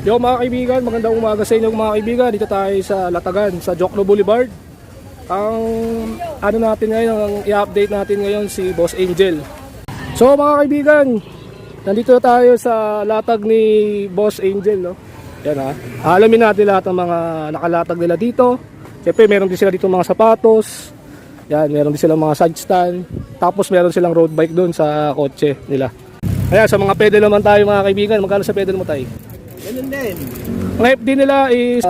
Yo mga kaibigan, magandang umaga sa inyo mga kaibigan. Dito tayo sa Latagan, sa Jokno Boulevard. Ang ano natin ngayon, ang i-update natin ngayon si Boss Angel. So mga kaibigan, nandito tayo sa latag ni Boss Angel, no? Yan ha. Alamin natin lahat ng mga nakalatag nila dito. Siyempre meron din sila dito mga sapatos. Yan, meron din silang mga side stand. Tapos meron silang road bike doon sa kotse nila. Ayan, sa mga pedal naman tayo mga kaibigan. Magkano sa pedal mo tayo? Ganun din. Ang FD nila is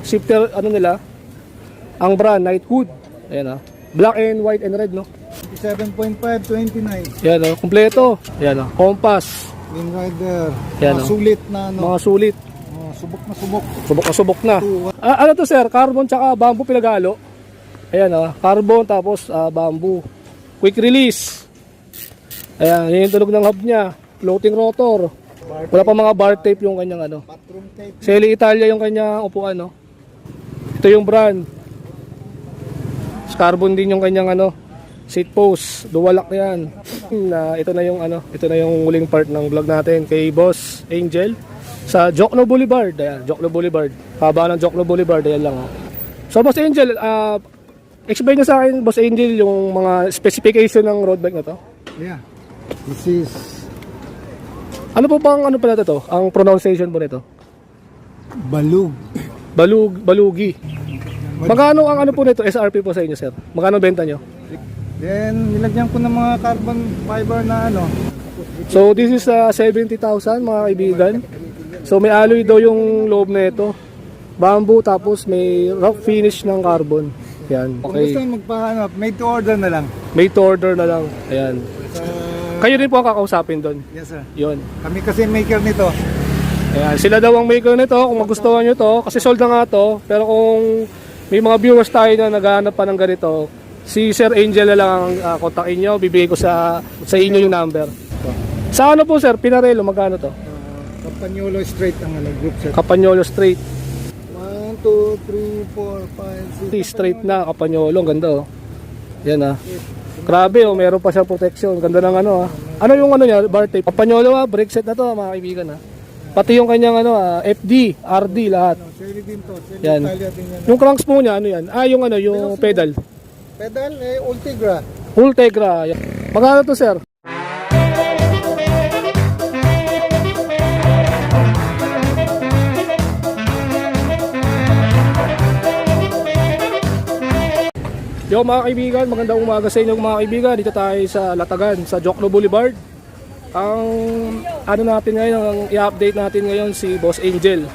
shifter nila. Ang brand Knighthood. Ayan black and white and red, no? 7.5, 29. Yan kumpleto. Yan compass. Wind Rider. Yan, Mga sulit na ano. Mga sulit. Subok na subok. Subok na subok na. Ano to sir? Carbon tsaka bamboo pinagalo. Ayan carbon tapos bamboo. Quick release. Ayan, yun yung tunog ng hub niya. Floating rotor. Wala pa mga bar tape yung kanyang Patron tape. Shelly Italia yung kanyang upuan, no? Ito yung brand. Carbon din yung kanyang seat post. Dual lock 'yan. Ito na yung huling part ng vlog natin kay Boss Angel sa Jokno Boulevard. Ayan, Jokno Boulevard. Haba ng Jokno Boulevard, ayan lang. So Boss Angel, explain niyo sa akin Boss Angel yung mga specification ng road bike na to. Yeah. This is Ano po bang pala to? Ang pronunciation po nito? balug. Balugi. Magkano ang po nito SRP po sa inyo, sir? Magkano benta nyo? Then nilagyan ko ng mga carbon fiber na So this is 70,000 mga kaibigan. So may alloy daw yung loob na ito. Bamboo tapos may rough finish ng carbon. Yan. Kung Okay. gusto magpahanap, made to order na lang. Made to order na lang. Ayan. Kayo din po ang kakausapin doon. Yes sir. Yun. Kami kasi maker nito. Ayan. Sila daw ang maker nito kung magustuhan nyo to. Kasi sold na nga to. Pero kung may mga viewers tayo na naghahanap pa ng ganito, si Sir Angel na lang ang kontakin nyo. Bibigay ko sa inyo yung number. Sa ano po sir? Pinarello, magkano to? Campagnolo Street ang group sir. Capanyolo Street. 1, 2, 3, 4, 5, 6. Straight na Capanyolo, ang ganda Yan Grabe meron pa siyang protection. Ganda ng Ano yung niya, bar tape. Capanyolo brake set na to mga kaibigan Pati yung kanyang FD, RD lahat. Shelly din to. Shelly Yan. Italia din yan. Yung cranks po niya yung pedal. Pedal Ultegra. Ultegra. Yan. Magkano to sir? Yo mga kaibigan, magandang umaga sa inyo mga kaibigan. Dito tayo sa Latagan, sa Jokno Boulevard. Ang natin ngayon, ang i-update natin ngayon si Boss Angel.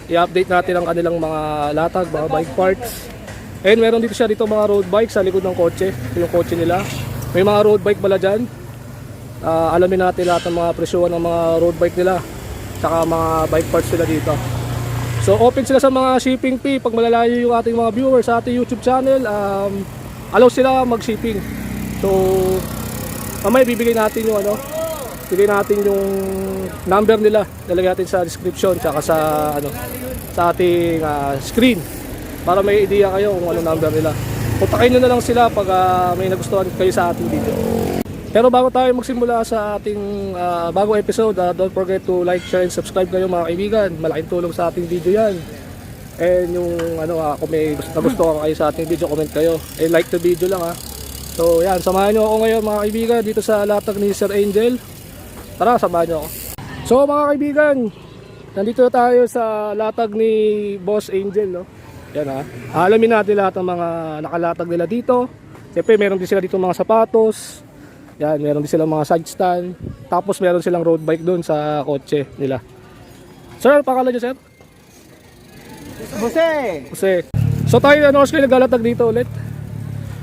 I-update natin ang kanilang mga latag, mga bike parts. And meron dito siya mga road bike sa likod ng kotse. Ito yung kotse nila. May mga road bike pala dyan. Alamin natin lahat ng mga presyohan ng mga road bike nila. Tsaka mga bike parts nila dito. So open sila sa mga shipping fee. Pag malalayo yung ating mga viewers sa ating YouTube channel, allow sila mag-shipping. So mamaya bibigay natin yung yung number nila. Lalagay natin sa description tsaka sa ating screen para may idea kayo kung ano number nila. Kontakin nyo na lang sila pag may nagustuhan kayo sa ating video. Pero bago tayo magsimula sa ating bagong episode, don't forget to like, share, and subscribe kayo mga kaibigan. Malaking tulong sa ating video yan. And yung kung may nagustuhan kayo sa ating video, comment kayo. And like the video lang So yan, samahan nyo ako ngayon mga kaibigan dito sa latag ni Sir Angel. Tara, samahan nyo ako. So mga kaibigan, nandito tayo sa latag ni Boss Angel, no? Yan alamin natin lahat ng mga nakalatag nila dito. Siyempre meron din sila dito mga sapatos. Yan, meron din silang mga side stand. Tapos meron silang road bike doon sa kotse nila. Sir, pangalan niyo sir? Jose. So tayo naglalatag dito ulit?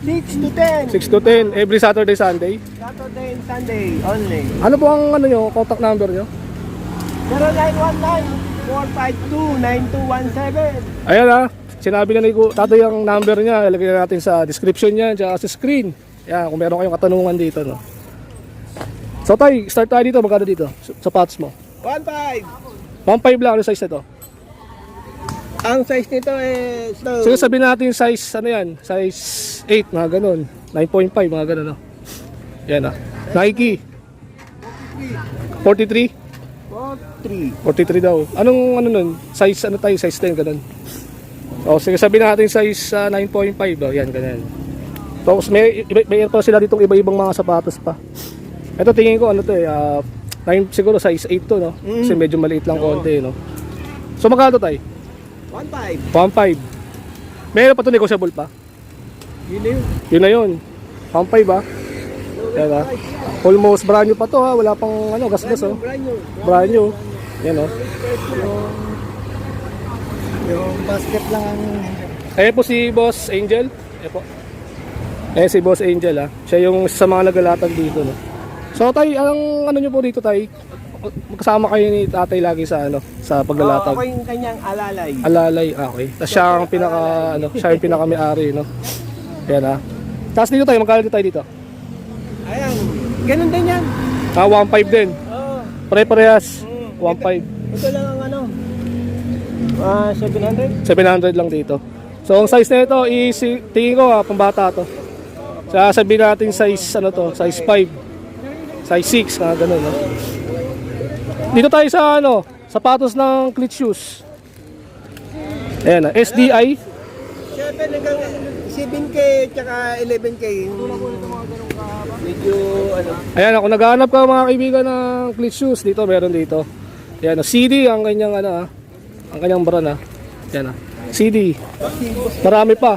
6 to 10. 6 to 10 every Saturday, Sunday. Saturday and Sunday only. Ano po ang nyo, contact number nyo? 0919-452-9217. Ayan sinabi na ni tatay ang number niya. Ilagay na natin sa description niya at sa screen. Yan, kung meron kayong katanungan dito, no. So tay, start tayo dito. Magkano dito? Sapatos mo? 1.5. 1.5 lang. Ano size na to? Ang size nito is Sige sabihin natin size yan? Size 8, mga ganun. 9.5, mga ganun, no. Yan Nike 43. 43. 43 daw. Anong ano nun? Size ano tayo? Size 10 ganun. O sige, sabihin natin size 9.5. Oh, yan, ganyan. Tapos may pa sila ditong iba-ibang mga sapatos pa. Ito tingin ko ano to eh, 9 siguro size 8 to, no? Kasi medyo maliit lang konti, no? So magkano tayo? 1.5. 1.5. Meron pa to negotiable pa? Yun na yun. Yun na yun. 1.5 ba? Yan ah. Almost brand new pa to ha. Wala pang ano, gas-gas oh. Brand new. Yan oh. Yung basket lang ang... Ayan po si Boss Angel. Ayan po. Ayan si Boss Angel ha. Siya yung isa sa mga nagalatag dito, no. So tay, ang ano nyo po dito tay? Magkasama kayo ni tatay lagi sa ano, sa paglalatag. Ako yung kanyang alalay. Alalay, okay. Tapos siya ang pinaka ano, siya yung pinaka may-ari, no. Ayan ha. Tapos dito tayo, magkano tayo dito? Ayan, ganun din yan. 1.5 din. Oo. Pare-parehas. 1.5. Ito lang ang ano. 700. 700 lang dito. So ang size na ito is tingin ko pambata to. Sasabihin natin size ano to, size 5. Size 6 ganun, no. Dito tayo sa ano, sapatos ng cleat shoes. Ayan, SDI. 7K tsaka 11K. Medyo ano. Ayan, kung naghahanap ka mga kaibigan ng cleat shoes, dito meron dito. Ayan, CD ang kanyang ano ang kanyang brand Ayan CD. Marami pa.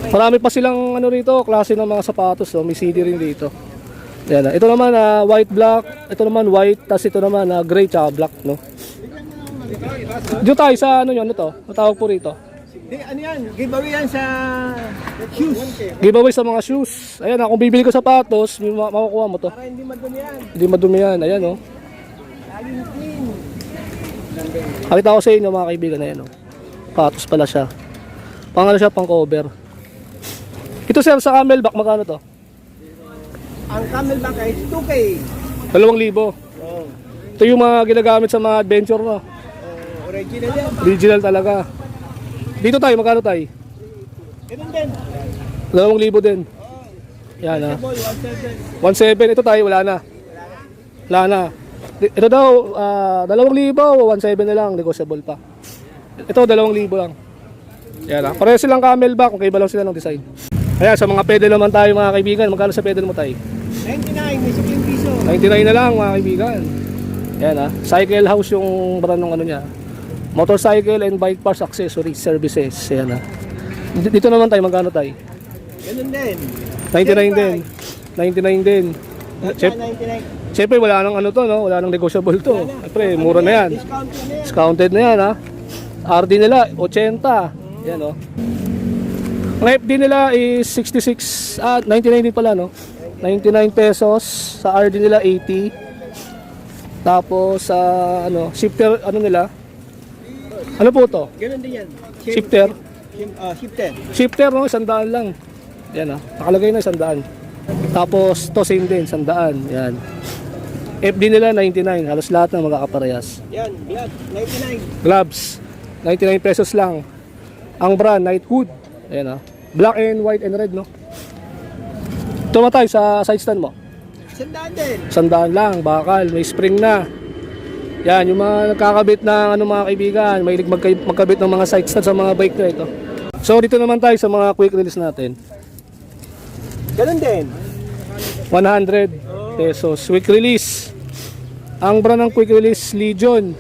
Marami pa silang ano rito, klase ng mga sapatos, so may CD rin dito. Ayan, ito naman white black, ito naman white, tas ito naman gray tsaka black, no. Dito tayo sa ano 'yon, ano to? Matawag po rito. Ano yan? Giveaway yan sa shoes. Giveaway sa mga shoes. Ayan, kung bibili ka sapatos, makukuha mo to. Para hindi madumi yan. Hindi madumi yan. Ayan, oh. Laging clean. Nakita ko sa inyo mga kaibigan, ayan, oh. Sapatos pala siya. Pang ano siya, pang cover. Ito sir, sa camelback, magkano to? Ang camelback ay 2K. 2,000. Oh. Ito yung mga ginagamit sa mga adventure, no? Original yan. Original talaga. Dito tayo, magkano tayo? Ganun din. 2,000 din. Yan, ha. 1,700. 1,700. Ito tayo, wala na. Wala na. Ito daw, 2,000 o 1,700 na lang, negotiable pa. Ito, 2,000 lang. Yan, ha. Pareho silang camelback, kung kaiba lang sila ng design. Ayan, sa mga pedal naman tayo mga kaibigan, magkano sa pedal mo tayo? 99, may 10 piso. 99 na lang mga kaibigan. Yan, ha. Cycle House yung brand ng ano niya. Motorcycle and bike parts accessories services. Yan, ha. Dito naman tayo, magkano tayo? Ganun din. 99 din. 99 din. Siyempre, 99. Siyempre wala nang ano to, no? Wala nang negotiable to. Siyempre, mura na yan. Discounted na yan. Discounted na yan, ha. RD nila 80. Yan, oh. Ang FD nila is 66, 99 din pala, no? 99 pesos. Sa RD nila 80. Tapos sa ano, shifter ano nila? Ano po to? Ganun din yan. Shifter. Shifter. Shifter, no? 100 lang. Yan, nakalagay na 100. Tapos to same din, 100. Yan. FD nila 99, halos lahat na magkakaparehas. Yan, gloves, 99. Gloves, 99 pesos lang. Ang brand, Knightwood. Ayan, black and white and red, no? Tumatay sa side stand mo. Sandaan din. 100 lang, bakal, may spring na. Yan, yung mga nagkakabit ng ano mga kaibigan, may magkabit ng mga side stand sa mga bike na ito. So dito naman tayo sa mga quick release natin. Ganun din. 100 pesos, quick release. Ang brand ng quick release, Legion.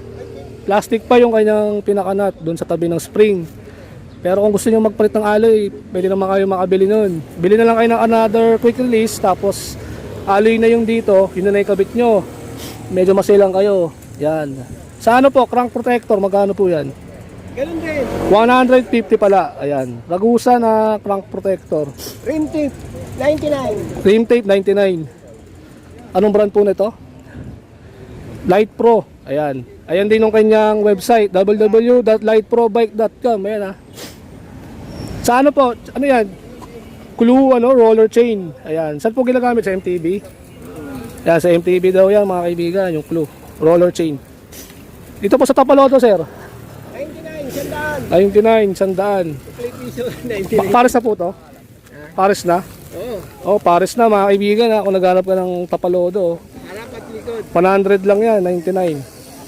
Plastic pa yung kanyang pinakanat doon sa tabi ng spring. Pero kung gusto niyo magpalit ng alloy, pwede naman kayo makabili nun. Bili na lang kayo ng another quick release, tapos alloy na yung dito, yun na ikabit nyo. Medyo masilang kayo. Yan. Sa ano po, crank protector, magkano po yan? Ganun din. 150 pala. Ayan. Ragusa na crank protector. Rim tip, 99. Rim tape, 99. Anong brand po nito? Light Pro. Ayan. Ayan din yung kanyang website, www.lightprobike.com. Ayan, ha. Sa ano po? Ano yan? Clue, ano? Roller chain. Ayan. Saan po ginagamit? Sa MTB? Ayan, sa MTB daw yan, mga kaibigan. Yung clue. Roller chain. Dito po sa Tapalodo, sir. 99, sandaan. 99, 100. 3 piso, 99. Pares na po to? Pares na? Oo. Oh, pares na mga kaibigan, ha. Kung naghanap ka ng Tapalodo, Harap at likod. 100 lang yan, 99.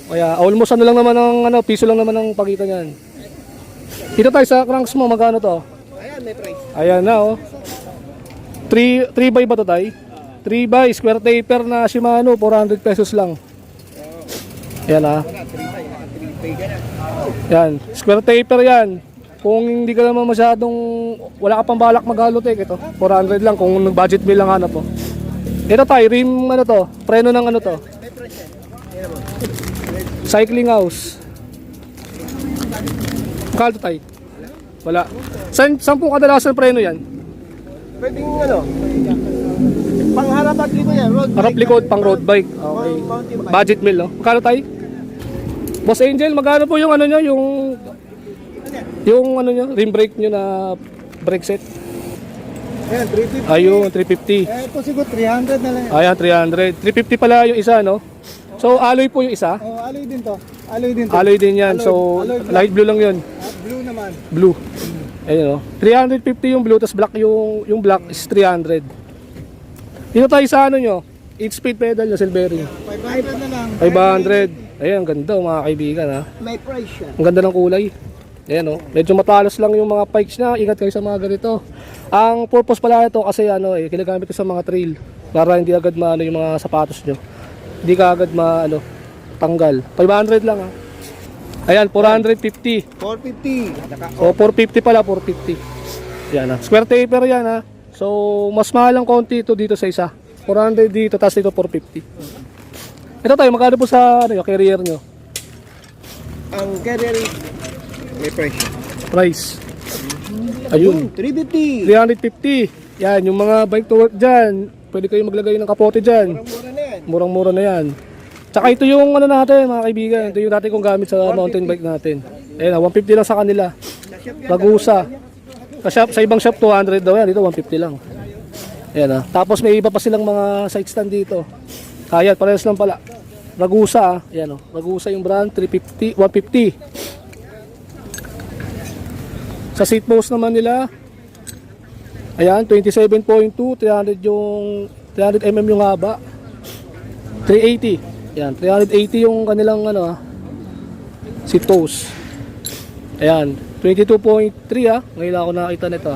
Kaya almost ano lang naman ang ano, piso lang naman ang pagitan niyan. Dito tayo sa cranks mo, magkano to? Ayan, may price. Ayan na oh. 3 by ba to tayo? 3 by square taper na Shimano, 400 pesos lang. Ayan ah. Yan, square taper yan. Kung hindi ka naman masyadong, wala ka pang balak mag-halotek, ito, 400 lang kung nag-budget bill lang hanap po. Ito tayo, rim ano to, preno ng ano to. Cycling house. Magkano tayo? Wala. Saan po kadalasan preno yan? Pwedeng ano, pangharap at likod yan, road bike. Harap likod, pang road bike. Okay. Mountain bike. Budget meal, no? Magkano tayo? Boss Angel, magkano po yung ano nyo, yung ano nyo, rim brake nyo na brake set? Ayan, 350. Ayun, 350. Ito siguro 300 na lang yan. Ayan, 300. 350 pala yung isa, no? So, alloy po yung isa. Oh, alloy din to. Alloy din to. Alloy din yan. Alloy- So, alloy black. light blue lang yun. Blue naman. Blue. Ayun, no? 350 yung blue, tapos black yung black is 300. Dito tayo sa ano nyo, 8-speed pedal na Silvering. 500 na lang. 500. Ayan, ang ganda mga kaibigan, ha? May price siya. Ang ganda ng kulay. Ayan, oh. Medyo matalas lang yung mga pikes niya. Ingat kayo sa mga ganito. Ang purpose pala ito kasi ano kinagamit ko sa mga trail para hindi agad maano yung mga sapatos nyo. Hindi ka agad tanggal. 500 lang, ha. Ayan, 450. 450. So 450 pala, 450. Yan, ha. Square taper yan, ha. So mas mahal ang konti ito dito sa isa. 400 dito, tapos dito 450. Ito tayo, magkano po sa ano, carrier nyo? Ang carrier may price siya. Price. Ayun. 350. 350. Yan, yung mga bike to work dyan, pwede kayo maglagay ng kapote dyan. Mura na yan. Murang-mura na yan. Tsaka ito yung ano natin, mga kaibigan. Ito yung natin kung gamit sa mountain bike natin. Ayan, 150 lang sa kanila. Ragusa. Sa ibang shop, 200 daw yan. Dito, 150 lang. Ayan, tapos may iba pa silang mga side stand dito. Ayan, parehas lang pala. Ragusa, ayan, Ragusa yung brand, 350, 150. Sa seat post naman nila, ayan, 27.2, 300 yung 300 mm yung haba. 380. Ayan, 380 yung kanilang seat post. Ayan, 22.3 Ngayon ako nakita nito.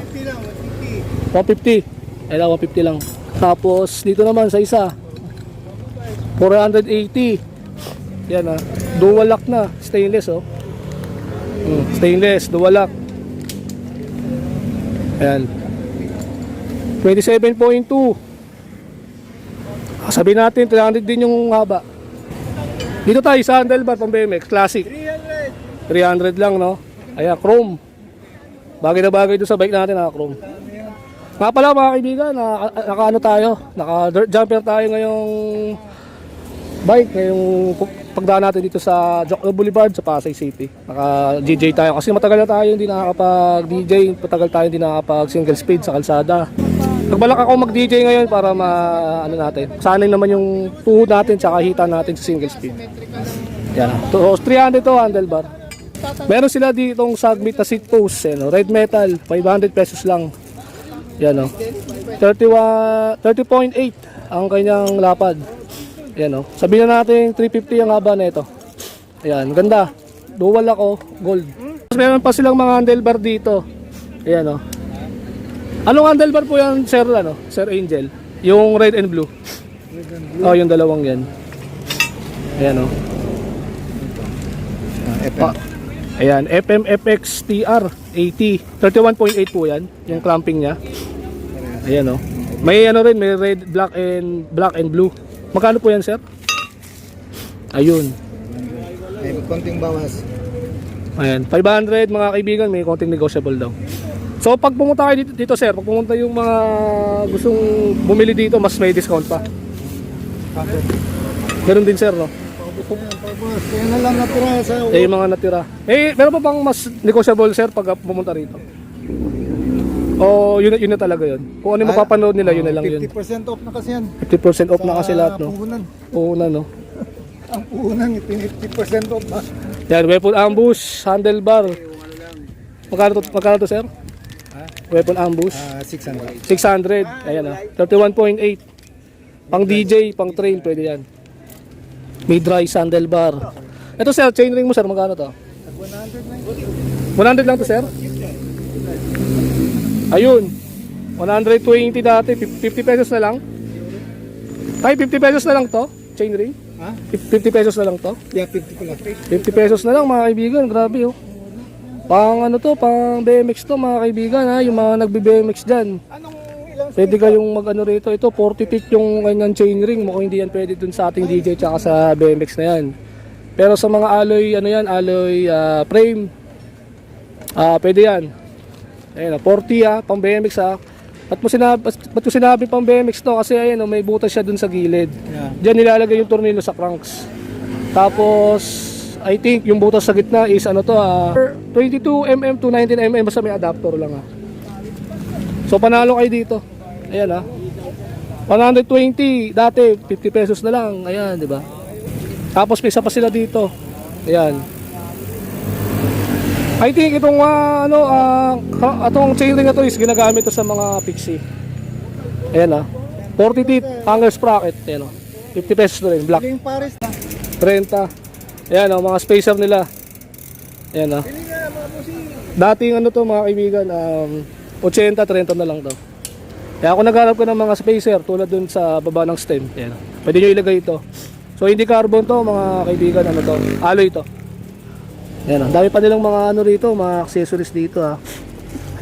150. Ayan, 150 lang. Tapos dito naman sa isa, 480. Yan dual lock na, stainless stainless, dual lock. Ayan. 27.2. Sabihin natin 300 din yung haba. Dito tayo sa handlebar pang BMX Classic. 300 lang, no? Ayan, chrome. Bagay na bagay doon sa bike natin, chrome. Nga pala mga kaibigan, naka tayo, naka dirt jumper tayo ngayong bike, ngayong pagdaan natin dito sa Jokno Boulevard sa Pasay City. Naka DJ tayo kasi matagal na tayo hindi nakakapag DJ, matagal tayo hindi nakakapag single speed sa kalsada. Nagbalak ako mag DJ ngayon para natin, sanay naman yung tuhod natin tsaka hita natin sa single speed. Yan. So 300 to handlebar. Meron sila ditong Submit na seat post, red metal, 500 pesos lang. Yan 30.8 ang kanyang lapad. Yan sabihin na natin 350 ang haba na ito. Ayan, ganda. Dual ako, gold. Tapos meron pa silang mga handlebar dito. Ayan Anong handlebar po yan, Sir Sir Angel? Yung red and blue. Oh, yung dalawang yan. Ayan Ayan, FMFX TR 80. 31.8 po yan, yung clamping niya. Ayan May rin, may red, black and blue. Magkano po yan, sir? Ayun. May konting bawas. Ayan, 500 mga kaibigan, may konting negotiable daw. So pag pumunta kayo dito sir, pag pumunta yung mga gustong bumili dito, mas may discount pa. Meron din sir, no? Kaya na lang natira sa Yung mga natira. Meron pa bang mas negotiable sir pag pumunta rito? O yun na talaga yun? Kung ano yung mapapanood nila, yun na lang yun. 50% off na kasi yan. 50% off na kasi lahat, no? Puhunan, no? Ang puhunan, 50% off na. Yan, weapon ambush, handlebar. Magkano to sir? Weapon ambush? 600. 600. Ayan 31.8. Pang DJ, pang trail, pwede yan. May dry handlebar. Ito sir, chainring mo sir, magkano to? 100 lang to sir? Ayun. 120 dati, 50 pesos na lang. Tay, 50 pesos na lang to, chainring. Ha? 50 pesos na lang to. Yeah, 50 ko lang. 50 pesos na lang mga kaibigan, grabe oh. Pang ano to, pang BMX to mga kaibigan ha, yung mga nagbe-BMX dyan. Anong ilang Pwede kayong mag ano rito, ito 40 feet yung kanyang chainring, mukhang hindi yan pwede dun sa ating DJ tsaka sa BMX na yan. Pero sa mga alloy, ano yan, alloy frame, pwede yan. Ayan, 40 pang BMX ha. Ba't mo sinabi pang BMX to? Kasi ayan, may butas siya dun sa gilid. Yeah. Diyan nilalagay yung tornilyo sa cranks. Tapos, I think yung butas sa gitna is ano to 22mm to 19mm, basta may adapter lang ha. So panalo kayo dito. Ayan ha. 120 dati 50 pesos na lang. Ayan, di ba? Tapos may isa pa sila dito. Ayan. I think itong atong chainring na to is ginagamit to sa mga pixie. Ayan ha. 40 teeth hanger sprocket. Ayan o. 50 pesos na rin. Black. Yung pares na. 30. Ayan o, mga spacer nila. Ayan o. Pili nga mga bossing. Dating ano to mga kaibigan, 80, 30 na lang to. Kaya ako naghanap ko ng mga spacer tulad dun sa baba ng stem. Ayan o. Pwede nyo ilagay ito. So hindi carbon to mga kaibigan, ano to, alloy to. Ayan o, dami pa nilang mga ano rito, mga accessories dito ha.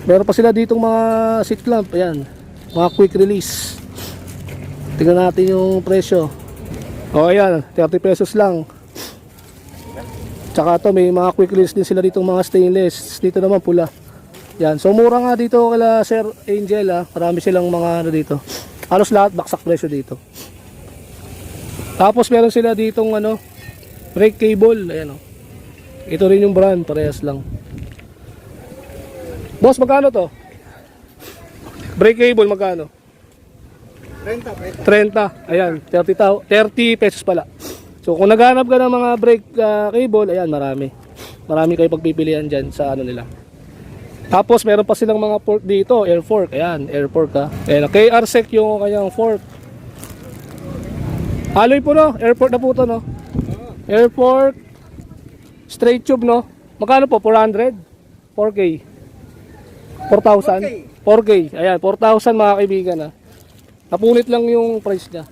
Meron pa sila ditong mga seat clamp, ayan. Mga quick release. Tingnan natin yung presyo. O ayan, 30 pesos lang. Tsaka to may mga quick release din sila ditong mga stainless. Dito naman pula. Yan, so mura nga dito kala Sir Angel ha. Marami silang mga ano dito. Halos lahat baksak presyo dito. Tapos meron sila ditong ano, brake cable, ayan o. Ito rin yung brand, parehas lang. Boss, magkano to? Brake cable magkano? 30. 30. Ayan, 30 pesos pala. So kung naghanap ka ng mga brake cable, ayan, marami. Marami kayo pagpipilian dyan sa ano nila. Tapos meron pa silang mga fork dito, air fork. Ayan, air fork ha. Ayan, KR-Sec yung kanyang fork. Alloy po no, air fork na po to no. Air fork, straight tube no. Magkano po? 400? 4K? 4,000? 4K. Ayan, 4,000 mga kaibigan ha. Napunit lang yung price niya.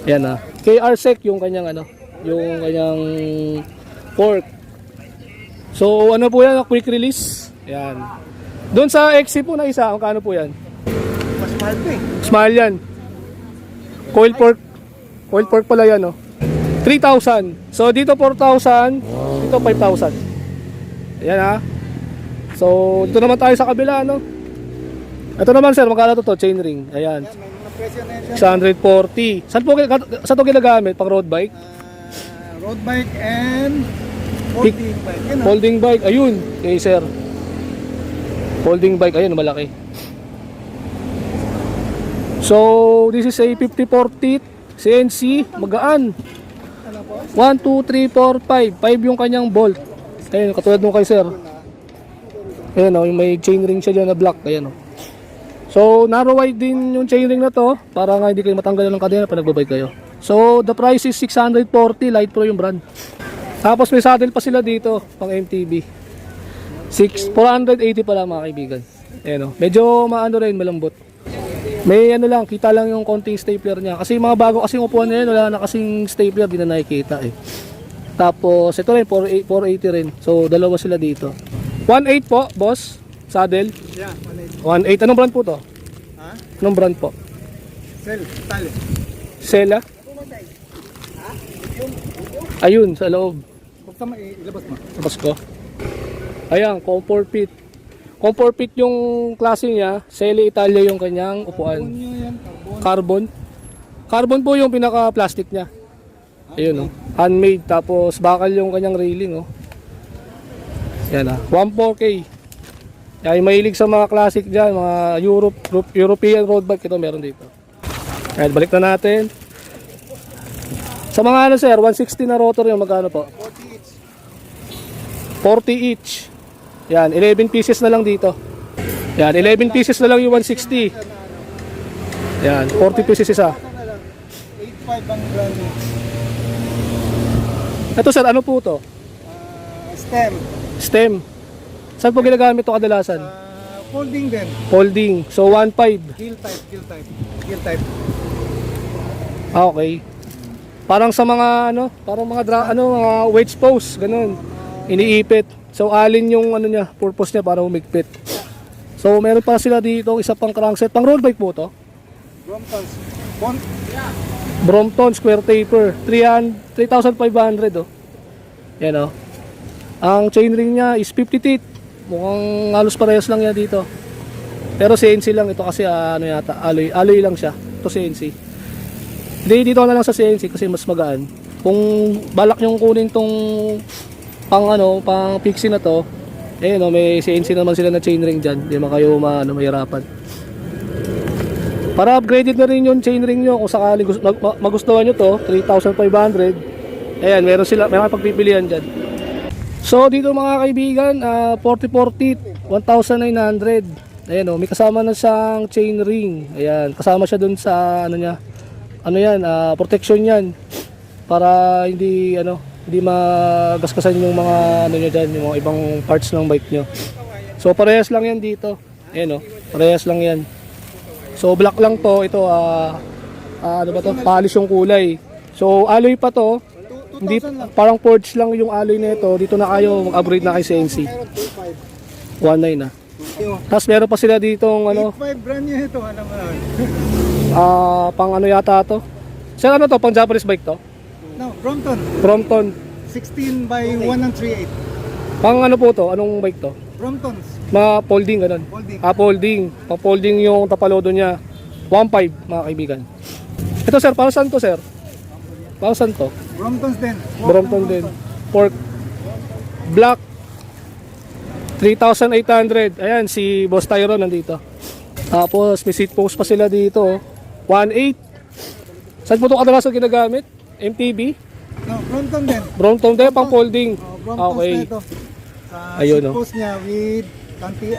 Ayan ha. KR-Sec yung kanyang ano, yung kanyang fork. So ano po yan, quick release. Ayan. Doon sa XC po na isa, magkano po yan? Mas mahal to eh. Small yan. Coil fork. Coil fork pala yan no. 3,000. So dito 4,000, dito 5,000. Ayan ha. So dito naman tayo sa kabila no. Ito naman sir, magkano to chain ring. Ayan. May mga presyo na yan siya. 140. Saan to ginagamit? Pang road bike? Road bike and folding bike. Yan, Folding bike. Ayun. Okay sir. Folding bike. Ayun, malaki. So this is a 54 teeth CNC. Magaan. 1, 2, 3, 4, 5. 5 yung kanyang bolt. Ayun, katulad nung kay sir. Ayun o, may chainring siya dyan na black. Ayun o. So, narrow wide din yung chainring na to para nga hindi kayo matanggalan ng kadena pag nagbabike kayo. So, the price is 640, Light Pro yung brand. Tapos may saddle pa sila dito, pang MTB. 480 pala mga kaibigan. Ayun o. Medyo maano rin, malambot. May ano lang, kita lang yung konting stapler niya. Kasi mga bago kasing upuan na yun, wala na kasing stapler, di na nakikita eh. Tapos, ito rin, 480 rin. So, dalawa sila dito. 1.8 po, boss. Saddle. Yeah, 1.8. Anong brand po to? ha? Anong brand po? Sell, tali. Sela? Ayun, sa loob. Bukta mo, ilabas mo. Tapos ko. Ayan, Comfort Fit. Comfort Fit yung klase niya. Sela Italia yung kanyang upuan. Nyo yan, carbon. Carbon. Carbon po yung pinaka-plastic niya. Ayun, oh. Handmade. Tapos bakal yung kanyang railing, oh. Yan, ah. 1.4K. Ay, mahilig sa mga classic dyan, mga European road bike, ito meron dito. Ayan, balik na natin. Sa mga ano sir, 160 na rotor yung magkano po? 40 each. 40 each. Yan, 11 pieces na lang dito. Yan, 11 pieces na lang yung 160. Yan, 40 pieces isa. 8.5 ang brand new. Ito sir, ano po to? Stem. Stem. Saan po ginagamit to kadalasan? Folding din. Folding. So 1.5. Kill type, kill type. Kill type. Okay. Parang sa mga ano, parang mga mga wedge post, ganun. Iniipit. So alin yung ano niya, purpose niya para umigpit. So meron pa sila dito isa pang crankset, pang roll bike po to. Bromptons. Brompton square taper, 3,500 oh. Yan oh. Ang chainring niya is 50 teeth. Mukhang halos parehas lang yan dito. Pero CNC lang ito kasi ano yata, alloy lang siya. Ito CNC. Hindi, dito na lang sa CNC kasi mas magaan. Kung balak nyong kunin tong pang pixie na to, eh no, may CNC naman sila na chainring diyan. Hindi man kayo mahirapan. Para upgraded na rin yung chainring nyo kung sakaling magustuhan nyo to, 3,500. Ayan, meron pagpipilian diyan. So dito mga kaibigan, 44 teeth, 1,900. Ayan oh, may kasama na siyang chainring. Ayan, kasama siya dun sa protection yan para hindi magaskasan yung mga diyan, yung mga ibang parts ng bike nyo. So parehas lang yan dito. Ayan oh, parehas lang yan. So black lang to, ito polish yung kulay. So alloy pa to. Hindi parang forged lang yung alloy nito. Dito na kayo mag-upgrade na kay CNC. 1.9 na. Tapos meron pa sila ditong 8.5 brand new ito, alam mo na. pang yata to. Sir, ano to? Pang Japanese bike to? No, Brompton. Brompton. 16 by 1 and 3/8. Pang ano po to? Anong bike to? Bromptons. Folding ganun. Folding. Folding. Pang folding yung tapalodo niya. 1.5 mga kaibigan. Ito sir, para saan to sir? Para saan to? Bromptons din. Brompton din. Pork. Black. 3,800. Ayan, si Boss Tyron nandito. Tapos may seat post pa sila dito. 1.8. Saan po ito kadalasan ginagamit? MTB? No, Brompton din. Brompton din, pang folding. Bromptons Okay. na ito. Sa Ayun, seat post niya with kanti,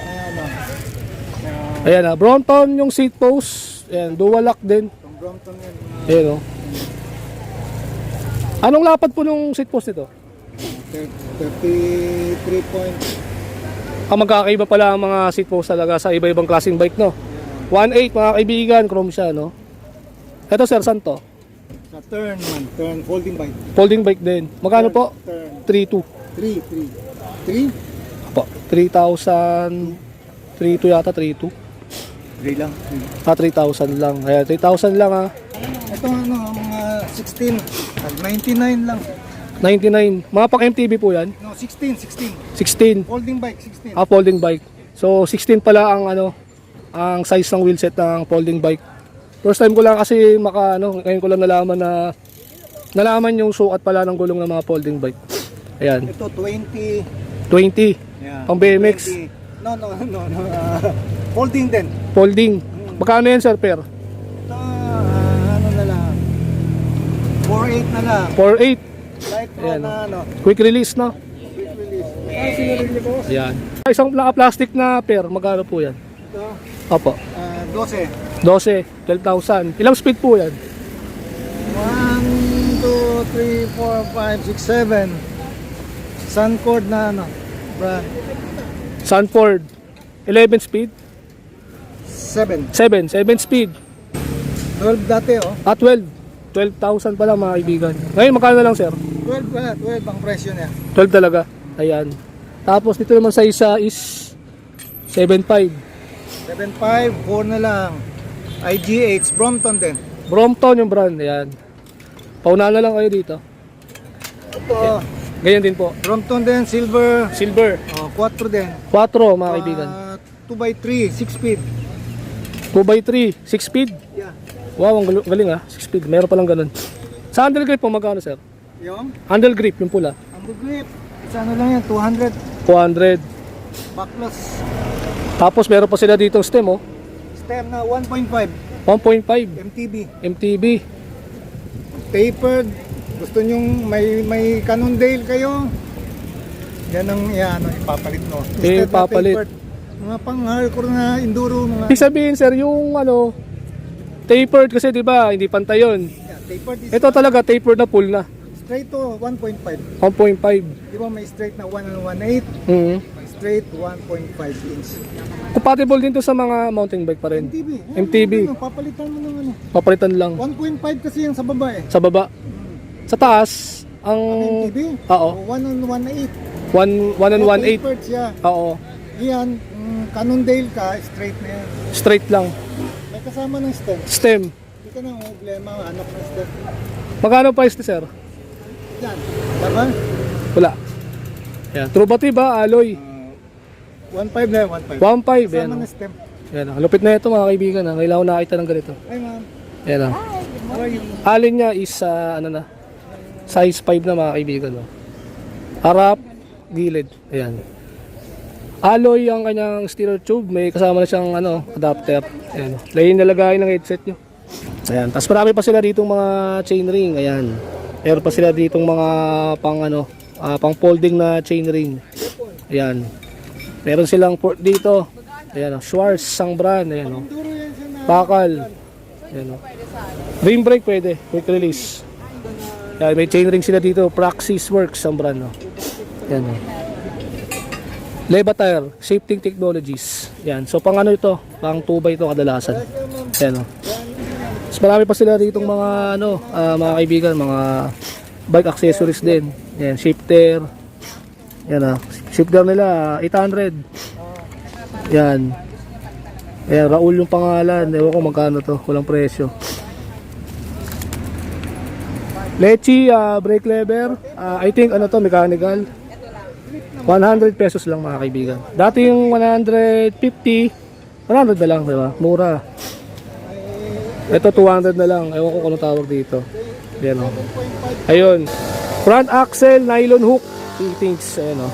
Ayan Brompton yung seat post. Ayan, dual lock din. Itong Brompton yan. Ayan o. Anong lapad po nung seat post nito? 33 point. Magkakaiba pala ang mga seat post talaga sa iba-ibang klaseng bike, no? 1.8 mga kaibigan, chrome siya, no? Ito sir, saan to? Sa turn folding bike. Folding bike din. Magkano po? Turn. 3.2. 3. Po, 3,000. 3.2 yata, 3.2. 3 lang. 3,000 lang. Ayan, 3,000 lang ah. Ito mga 16. 99 lang. 99. Mga pang MTB po yan. No, 16. 16. Folding bike, 16. Folding bike. So 16 pala ang ang size ng wheelset ng folding bike. First time ko lang kasi ngayon ko lang nalaman yung sukat pala ng gulong ng mga folding bike. Ayan. Ito 20. 20. Yeah. Pang BMX. 20. No. Folding din. Folding. Magkano yan sir per? Ito, na lang. 4.8 na lang. 4.8. Light pro Ayan, na quick release no? quick release. Ayan. Isang naka-plastic na pair, magkano po yan? Ito, Opo. 12. 12, 12,000. Ilang speed po yan? 1, 2, 3, 4, 5, 6, 7. Suncord na brand. Sanford. 11 speed? 7. 7 speed. 12 dati 12. 12,000 pala mga kaibigan. Ngayon magkano na lang sir? 12 pala, 12 ang presyo niya. 12 talaga. Ayan. Tapos dito naman sa isa is 7.5. 7.5, 4 na lang. IGH, Brompton din. Brompton yung brand. Ayan. Paunahan na lang kayo dito. Ito, Ganyan din po. Brompton din, silver. Silver. 4 din. 4 mga kaibigan. 2x3, 6 speed. 2x3, 6 speed. Yeah. Wow, ang galing ah. 6 speed. Meron palang ganun. Sa handle grip po magkano sir? Yung, Handle grip yung pula. ang grip. Isa lang yan, 200. 200. Backless. Tapos meron pa sila dito stem oh. Stem na 1.5. 1.5 MTB. MTB. Tapered. Gusto nyong may Cannondale kayo. Yan ang ipapalit mo. Instead na Ipapalit. tapered. Mga pang hardcore na enduro. Ibig sabihin sir, yung tapered kasi 'di ba, hindi pantay 'yon. Yeah, tapered is Ito talaga tapered na full na. straight to 1.5. 1.5. Di ba may straight na 1 and 1/8, Mm. may straight 1.5 inch. Compatible din to sa mga mountain bike pa rin. MTB. MTB. Papalitan mo ng ano. Papalitan lang 1.5 kasi yung sa baba eh. sa baba. Sa taas, ang MTB? Oo. 1 and 1/8. 1 and 1/8. Tapered siya. Oo. Yan, Cannondale ka, straight na yan. Straight lang. May kasama ng stem. Stem. Hindi ka na problema, hanap ng stem. Magkano price ni sir? Yan, diba? Wala. Yan. Trubative ba? Alloy. 1.5 na yan, 1.5. 1.5. Yan. Kasama Oh. ng stem. Yan. Oh. Lupit na ito mga kaibigan. Ah. Kailangan ko nakita ng ganito. Ay ma'am, Yan. Oh. how are you? Alin niya is ano na, size 5 na mga kaibigan. Oh. Harap, gilid. Ayan. Alloy ang kanyang steerer tube. May kasama na siyang ano, adapter. Ayan. Layin na lagay ng headset nyo. Ayan. Tapos marami pa sila ditong mga chainring. Ayan. Meron pa sila ditong mga pang ano, pang folding na chainring. Ayan. Meron silang port dito. Ayan. Schwartz ang brand. Ayan. Duro yan siya na. Bakal. Ayan. Rim brake pwede. Quick release. Ayan. May chainring sila dito. Praxis Works ang brand. No? Ayan. Levatire, Shifting Technologies. Yan. So pang ano ito? Pang 2x ito kadalasan. Yan o. Mas marami pa sila ditong mga ano, mga kaibigan, mga bike accessories din. Yan, shifter. Yan ah. Shifter nila 800. Yan. Ayan, Raul yung pangalan. Ewan ko magkano to. Walang presyo. Lechi, brake lever. I think ano to, mechanical. 100 pesos lang mga kaibigan. Dati yung 150, 100 na lang, diba? Mura. Ito 200 na lang. Ewan ko kung ano tawag dito. Ayan o. Ayun. Front axle, nylon hook. Fittings. Ayan o.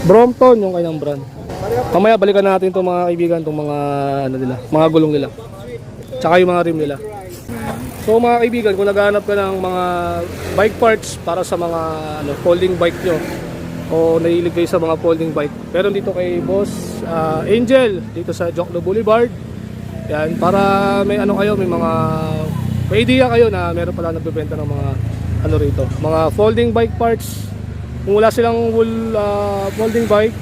Brompton yung kanyang brand. Mamaya balikan natin itong mga kaibigan, itong mga ano nila, mga gulong nila. Tsaka yung mga rim nila. So mga kaibigan, kung naghahanap ka ng mga bike parts para sa mga ano, folding bike nyo o nahilig kayo sa mga folding bike, meron dito kay Boss Angel dito sa Jokno Boulevard. Yan, para may ano kayo, may idea kayo na meron pala nagbebenta ng mga ano rito, mga folding bike parts. Kung wala silang folding bike,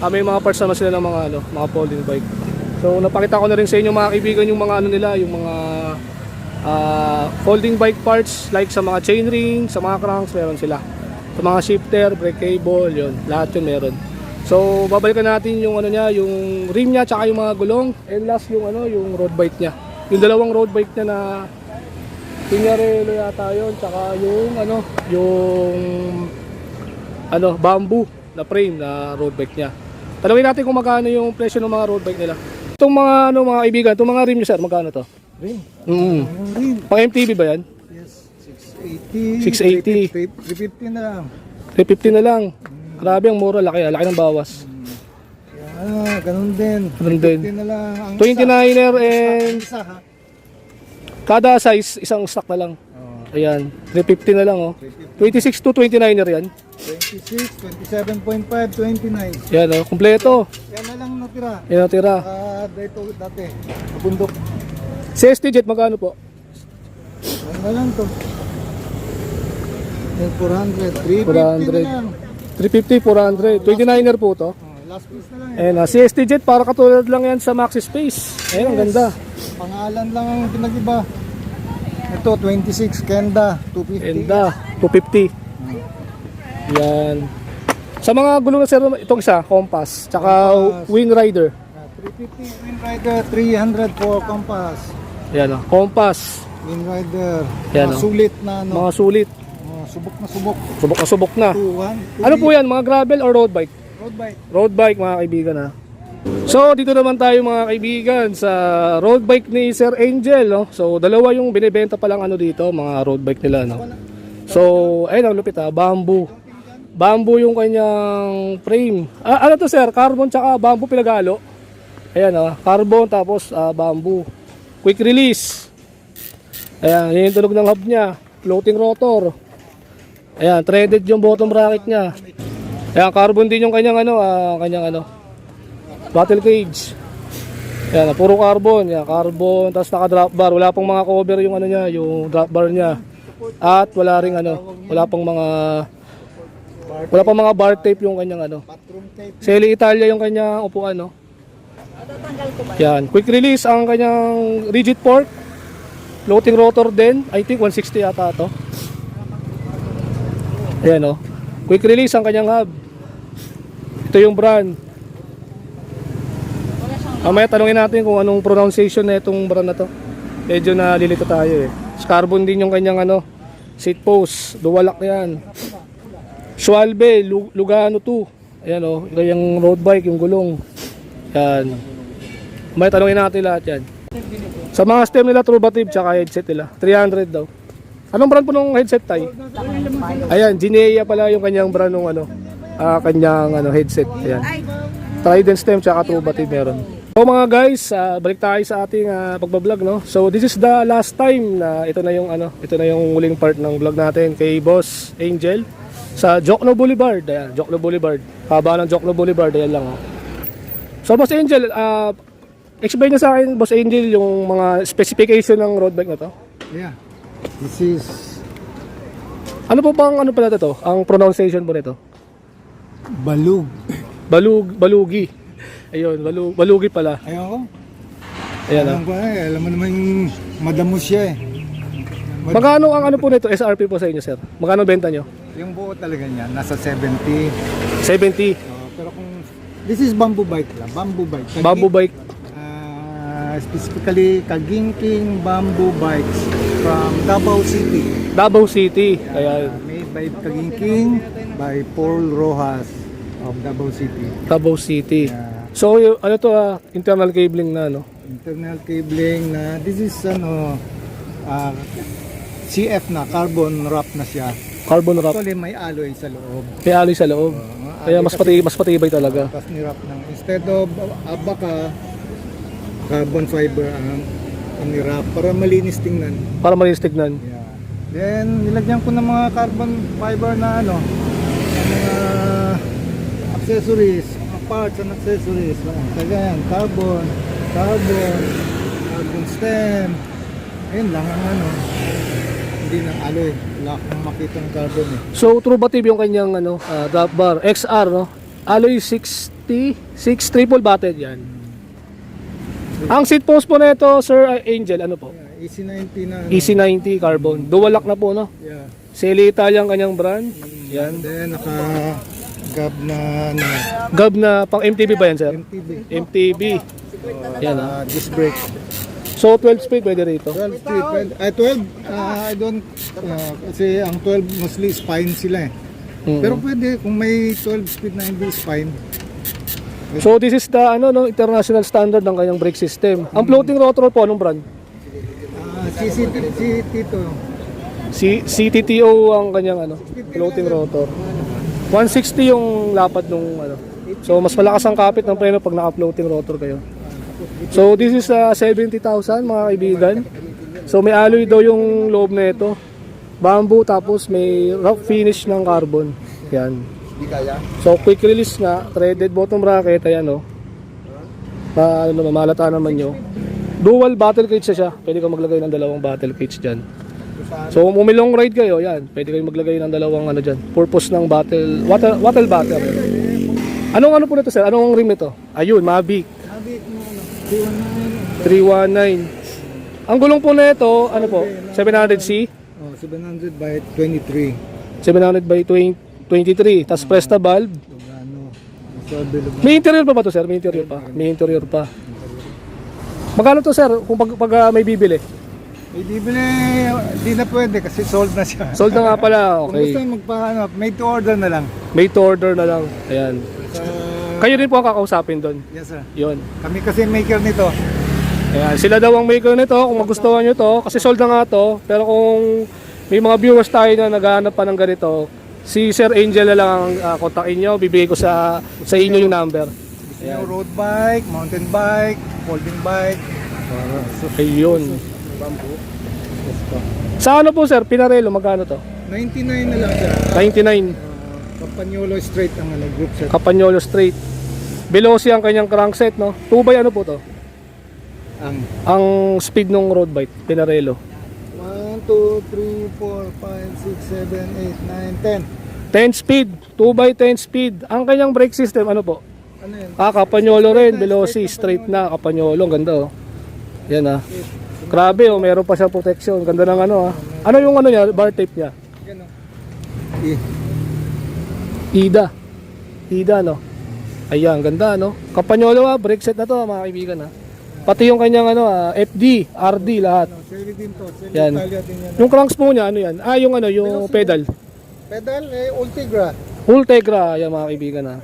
may mga parts naman sila ng mga ano, mga folding bike. So napakita ko na rin sa inyo mga kaibigan yung mga ano nila, yung mga folding bike parts like sa mga chainring, sa mga cranks meron sila. Sa mga shifter, brake cable, yun, lahat yun meron. So babalikan natin yung ano niya, yung rim niya tsaka yung mga gulong, and last yung ano, yung road bike niya. Yung dalawang road bike niya na Piñarello yata yun, tsaka yung ano, bamboo na frame na road bike niya. Talawin natin kung magkano yung presyo ng mga road bike nila. Itong mga ano mga kaibigan, itong mga rim niya sir, magkano to? Rim. Mm. Rim. Pang MTB ba yan? Yes, 680. 680. 350 na lang. 350 na lang. Grabe ang mura, laki ng bawas. Ganun din. Ganun din. 350 na lang. Ang 29er and isa ha. kada size isang stock na lang. Ayan, 350 na lang oh. 26 to 29er yan. 26, 27.5, 29. Yan oh, kumpleto. Yan na lang natira. Yan ang tira. Dito dati. Bundok. CST Jet magkano po? Yan na lang to. Yung 400, 350 na lang. 350, 400. 29er po to. Last piece na lang. And CST Jet para katulad lang yan sa Maxi Space. Ayan, ang ganda. Pangalan lang ang pinag-iba. Ito 26 Kenda 250. Ganda, 250. Yan. Sa mga gulong na sir, itong isa, Compass, tsaka Wing Rider. 350 Wind Rider, 300 for Compass. Yan oh, Compass. Wind Rider. Yan, Mga oh. sulit na ano. Mga sulit. Subok na subok. Subok na subok na. 2-1. Ano po yan, mga gravel or road bike? Road bike. Road bike mga kaibigan ha. So dito naman tayo mga kaibigan sa road bike ni Sir Angel no? So dalawa yung binibenta pa lang ano dito, mga road bike nila no. So ayun ang lupit ha, bamboo. Bamboo yung kanyang frame. Ano to sir? Carbon tsaka bamboo pinagalo. Ayan ha, carbon tapos bamboo. Quick release. Ayan, yun yung tunog ng hub niya. Floating rotor. Ayan, threaded yung bottom bracket niya. Ayan, carbon din yung kanyang ano, battle cage. Yan, puro carbon. Yan, carbon, tapos naka-drop bar. Wala pang mga cover yung ano niya, yung drop bar niya. At wala ring ano, wala pang mga bar tape yung kanyang ano. Sele Italia yung kanyang upuan, no. Yan, quick release ang kanyang rigid fork. Floating rotor din. I think 160 yata to. Ayan, no. Quick release ang kanyang hub. Ito yung brand. Mamaya tanungin natin kung anong pronunciation na itong brand na to. Medyo nalilito tayo eh. Carbon din yung kanyang ano, seat post. Duwalak yan. Schwalbe, Lugano 2. Ayan, oh, ito yung road bike, yung gulong. Yan. May tanongin natin lahat yan. Sa mga stem nila, Trubative, tsaka headset nila. 300 daw. Anong brand po nung headset tayo? Ayan, Ginea pala yung kanyang brand nung ano, kanyang ano, headset. Ayan. Trident stem, tsaka Trubative meron. So mga guys, balik tayo sa ating pagbablog, no? So this is the last time na ito na yung huling part ng vlog natin kay Boss Angel sa Jokno Boulevard. Ayan, Jokno Boulevard. Haba ng Jokno Boulevard, ayan lang, oh. So Boss Angel, explain nyo sa akin, Boss Angel, yung mga specification ng road bike na to. Yeah. This is Ano po bang ano pala to? Ang pronunciation po nito? balug. Balugi. Ayun, balugi pala. Ayun ko. Ayan, Alam ko alam mo naman madamo siya eh. Magkano ang ano po nito, SRP po sa inyo, sir? Magkano benta nyo? Yung buo talaga niya, nasa 70. 70. Pero kung this is bamboo bike lang, bamboo bike. Bamboo bike. Specifically, Kagingking Bamboo Bikes from Davao City. Davao City. Ayan. Made by Kagingking by Paul Rojas of Davao City. Davao City. Yeah. So, ano to, internal cabling na, no? Internal cabling na this is CF na, carbon wrap na siya. Carbon wrap. Actually may alloy sa loob. May alloy sa loob. Kaya mas patibay talaga. Tapos nirap ng instead of abaka, carbon fiber ang nirap para malinis tingnan. Para malinis tignan. Yeah. Then nilagyan ko ng mga carbon fiber na ano, mga accessories, mga parts and accessories. Kaya yan, carbon stem. Ayun lang ang ano. Hindi ng alloy. Wala akong makita ng carbon eh. So, Trubative yung kanyang ano, drop bar. XR, no? Alloy 60, 6 triple batted yan. Ang seat post po na ito, Sir Angel, ano po? Yeah, EC90 na. Ano. EC90 carbon. Dual lock na po, no? Yeah. Sele Italia ang kanyang brand. Yan. Then naka-gab na ano, Gab na pang MTB ba yan, sir? MTB. MTB. Yan, Disc brake. So, 12 speed pwede rito. 12 speed. 12. I don't, kasi ang 12 mostly spine sila eh. Pero pwede kung may 12 speed na hindi spine. So, this is the ano, no, international standard ng kanyang brake system. Ang floating rotor po, anong brand? CTTO ang kanyang ano, floating rotor. 160 yung lapad nung ano. So, mas malakas ang kapit ng preno pag naka-floating rotor kayo. So, this is 70,000 mga kaibigan. So, may alloy daw yung loob na ito. Bamboo, tapos may rough finish ng carbon. Yan. So, quick release nga. Threaded bottom bracket. Ayan, no. Mamalata naman nyo. Dual battle cage siya. Pwede ka maglagay ng dalawang battle cage dyan. So, kung umilong ride kayo, yan. Pwede kayo maglagay ng dalawang ano dyan. Purpose ng wattle battle. Anong ano po nito, sir? Anong rim nito? Ayun, Mavic. 319. Ang gulong po na ito, ano po? 700C? 700 by 23. 700 by 23. Tapos Presta valve. Ano, May interior pa ba to, sir? May interior pa. May interior pa. Magkano to, sir? Kung pag may bibili? may bibili, hindi na pwede kasi sold na siya. Sold na nga pala. Kung gusto Okay. magpaano, made to order na lang. Made to order na lang. Ayan. Kayo rin po ang kakausapin doon. Yes sir. Yun. Kami kasi maker nito. Ayan. Sila daw ang maker nito. Kung magustuhan nyo to. Kasi sold na nga to. Pero kung may mga viewers tayo na naghahanap pa ng ganito, si Sir Angel na lang ang kontakin nyo. Bibigay ko sa inyo yung number. Yung road bike, mountain bike, folding bike. Ayun. Sa ano po, sir? Pinarello, magkano to? 99 na lang siya. 99. Campagnolo straight ang group set. Campagnolo straight. Veloci ang kanyang crankset, no? 2 by ano po to? Ang speed ng road bike, Pinarello. 1, 2, 3, 4, 5, 6, 7, 8, 9, 10. 10 speed, 2x10 speed. Ang kanyang brake system, ano po? Ano yun? Capanyolo rin, Veloci, straight na, Capanyolo, ang ganda oh. Yan Grabe oh, meron pa siya protection. Ganda ng ano Ano yung ano niya, bar tape niya? Yan o. Ida no. Ayan, ganda no. Capanyolo brake set na to mga kaibigan Pati yung kanyang FD, RD lahat. Seri din to. Seri Yan. Italia din yan. Yung cranks mo niya, ano yan? Yung pedal. Pedal, Ultegra. Ultegra, yan mga kaibigan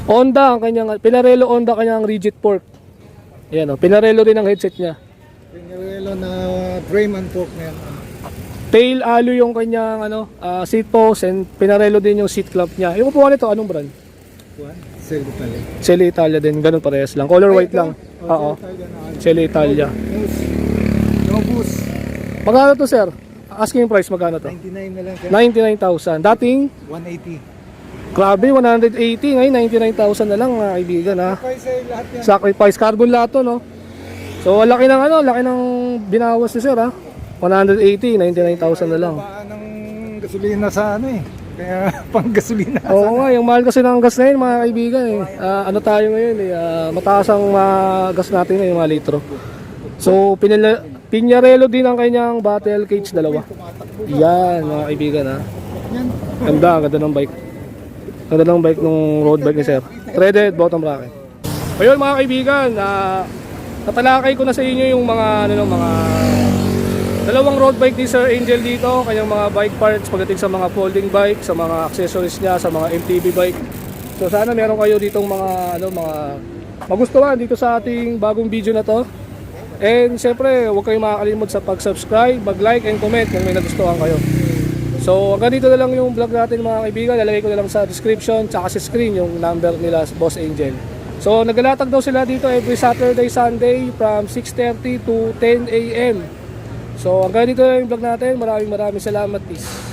Honda, ang kanyang, Pinarello Honda kanyang rigid fork. Yan Pinarello rin ang headset niya. Pinarello na frame and fork na yan. Tail alloy yung kanyang seat post and Pinarello din yung seat clamp niya. Yung upuan nito, anong brand? Seri Italia. Celi Italia din, ganun parehas lang. Color white lang. Oo. Celi Italia. No boost. Magkano to sir? Asking price magkano to? 99 na lang siya. 99,000. Dating 180. grabe 180, ngayon 99,000 na lang mga kaibigan Price ay lahat yan. Sacrifice carbon lahat to no. So laki ng binawas ni sir 180, 99,000 na lang. Babaan ng gasolina sa Kaya pang gasolina. Oo nga, yung mahal kasi ng gas ngayon mga kaibigan ano tayo ngayon mataas ang gas natin ngayon mga litro. So Pinarello din ang kanyang battle cage dalawa. Yan mga kaibigan Ganda ng bike. Ganda ng bike ng road bike ni sir. Threaded bottom bracket. Ayun mga kaibigan, natalakay ko na sa inyo yung mga dalawang road bike ni Sir Angel dito, kanyang mga bike parts pagdating sa mga folding bike, sa mga accessories niya, sa mga MTB bike. So sana meron kayo ditong mga magustuhan dito sa ating bagong video na to. And syempre, huwag kayong makakalimot sa pag-subscribe, mag-like and comment kung may nagustuhan kayo. So hanggang dito na lang yung vlog natin mga kaibigan. Lalagay ko na lang sa description tsaka sa screen yung number nila Boss Angel. So naglalatag daw sila dito every Saturday, Sunday from 6:30 to 10 AM. So hanggang dito na yung vlog natin. Maraming salamat. Peace.